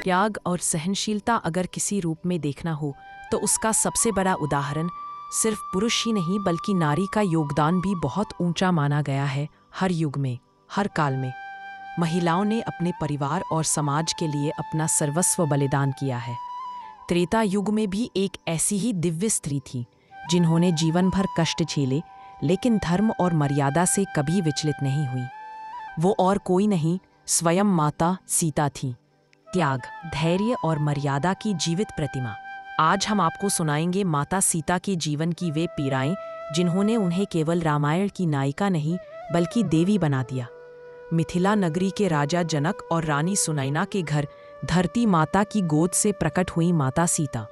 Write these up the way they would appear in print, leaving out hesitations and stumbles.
त्याग और सहनशीलता अगर किसी रूप में देखना हो तो उसका सबसे बड़ा उदाहरण सिर्फ पुरुष ही नहीं बल्कि नारी का योगदान भी बहुत ऊंचा माना गया है। हर युग में, हर काल में महिलाओं ने अपने परिवार और समाज के लिए अपना सर्वस्व बलिदान किया है। त्रेता युग में भी एक ऐसी ही दिव्य स्त्री थी जिन्होंने जीवन भर कष्ट झेले लेकिन धर्म और मर्यादा से कभी विचलित नहीं हुई। वो और कोई नहीं, स्वयं माता सीता थी। त्याग, धैर्य और मर्यादा की जीवित प्रतिमा। आज हम आपको सुनाएंगे माता सीता के जीवन की वे पीड़ाएं जिन्होंने उन्हें केवल रामायण की नायिका नहीं बल्कि देवी बना दिया। मिथिला नगरी के राजा जनक और रानी सुनैना के घर धरती माता की गोद से प्रकट हुई माता सीता।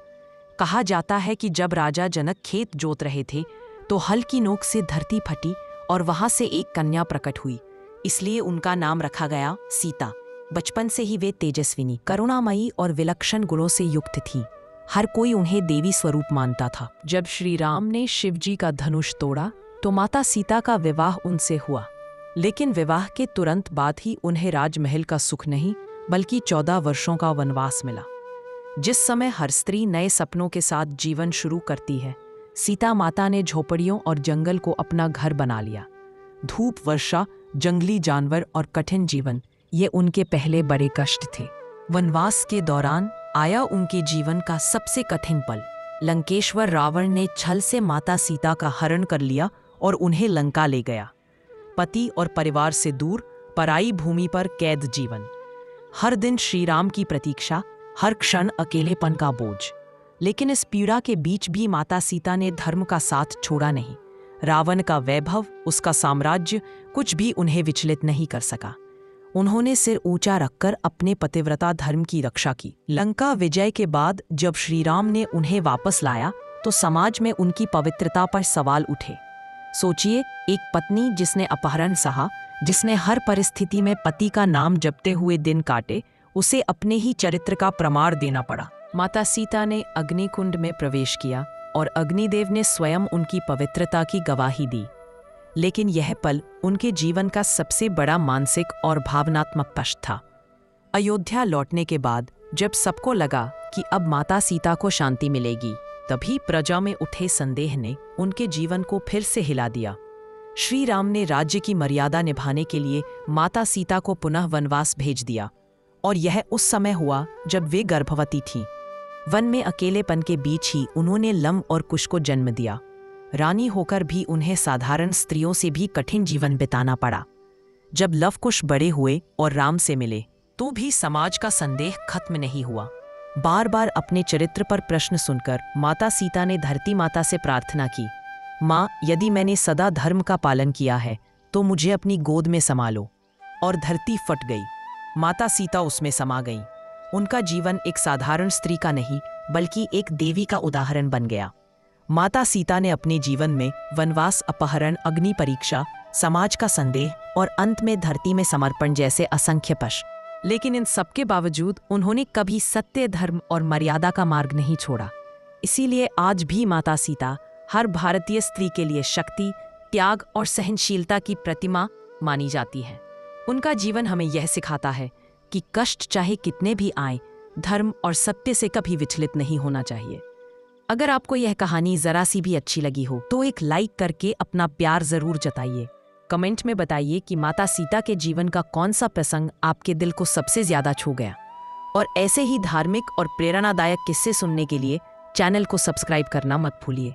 कहा जाता है कि जब राजा जनक खेत जोत रहे थे तो हल की नोक से धरती फटी और वहां से एक कन्या प्रकट हुई, इसलिए उनका नाम रखा गया सीता। बचपन से ही वे तेजस्विनी, करुणामयी और विलक्षण गुणों से युक्त थीं। हर कोई उन्हें देवी स्वरूप मानता था। जब श्री राम ने शिव जी का धनुष तोड़ा तो माता सीता का विवाह उनसे हुआ, लेकिन विवाह के तुरंत बाद ही उन्हें राजमहल का सुख नहीं बल्कि 14 वर्षों का वनवास मिला। जिस समय हर स्त्री नए सपनों के साथ जीवन शुरू करती है, सीता माता ने झोपड़ियों और जंगल को अपना घर बना लिया। धूप, वर्षा, जंगली जानवर और कठिन जीवन, ये उनके पहले बड़े कष्ट थे। वनवास के दौरान आया उनके जीवन का सबसे कठिन पल। लंकेश्वर रावण ने छल से माता सीता का हरण कर लिया और उन्हें लंका ले गया। पति और परिवार से दूर, पराई भूमि पर कैद जीवन। हर दिन श्री राम की प्रतीक्षा, हर क्षण अकेलेपन का बोझ। लेकिन इस पीड़ा के बीच भी माता सीता ने धर्म का साथ छोड़ा नहीं। रावण का वैभव, उसका साम्राज्य, कुछ भी उन्हें विचलित नहीं कर सका। उन्होंने सिर ऊंचा रखकर अपने पतिव्रता धर्म की रक्षा की। लंका विजय के बाद जब श्री राम ने उन्हें वापस लाया तो समाज में उनकी पवित्रता पर सवाल उठे। सोचिए, एक पत्नी जिसने अपहरण सहा, जिसने हर परिस्थिति में पति का नाम जपते हुए दिन काटे, उसे अपने ही चरित्र का प्रमाण देना पड़ा। माता सीता ने अग्निकुंड में प्रवेश किया और अग्निदेव ने स्वयं उनकी पवित्रता की गवाही दी। लेकिन यह पल उनके जीवन का सबसे बड़ा मानसिक और भावनात्मक कष्ट था। अयोध्या लौटने के बाद जब सबको लगा कि अब माता सीता को शांति मिलेगी, तभी प्रजा में उठे संदेह ने उनके जीवन को फिर से हिला दिया। श्री राम ने राज्य की मर्यादा निभाने के लिए माता सीता को पुनः वनवास भेज दिया, और यह उस समय हुआ जब वे गर्भवती थीं। वन में अकेलेपन के बीच ही उन्होंने लव और कुश को जन्म दिया। रानी होकर भी उन्हें साधारण स्त्रियों से भी कठिन जीवन बिताना पड़ा। जब लव कुश बड़े हुए और राम से मिले तो भी समाज का संदेह खत्म नहीं हुआ। बार बार अपने चरित्र पर प्रश्न सुनकर माता सीता ने धरती माता से प्रार्थना की, माँ, यदि मैंने सदा धर्म का पालन किया है तो मुझे अपनी गोद में समा लो। और धरती फट गई, माता सीता उसमें समा गईं। उनका जीवन एक साधारण स्त्री का नहीं बल्कि एक देवी का उदाहरण बन गया। माता सीता ने अपने जीवन में वनवास, अपहरण, अग्नि परीक्षा, समाज का संदेह और अंत में धरती में समर्पण जैसे असंख्य कष्ट, लेकिन इन सबके बावजूद उन्होंने कभी सत्य, धर्म और मर्यादा का मार्ग नहीं छोड़ा। इसीलिए आज भी माता सीता हर भारतीय स्त्री के लिए शक्ति, त्याग और सहनशीलता की प्रतिमा मानी जाती है। उनका जीवन हमें यह सिखाता है कि कष्ट चाहे कितने भी आए, धर्म और सत्य से कभी विचलित नहीं होना चाहिए। अगर आपको यह कहानी जरा सी भी अच्छी लगी हो तो एक लाइक करके अपना प्यार जरूर जताइए। कमेंट में बताइए कि माता सीता के जीवन का कौन सा प्रसंग आपके दिल को सबसे ज्यादा छू गया। और ऐसे ही धार्मिक और प्रेरणादायक किस्से सुनने के लिए चैनल को सब्सक्राइब करना मत भूलिए।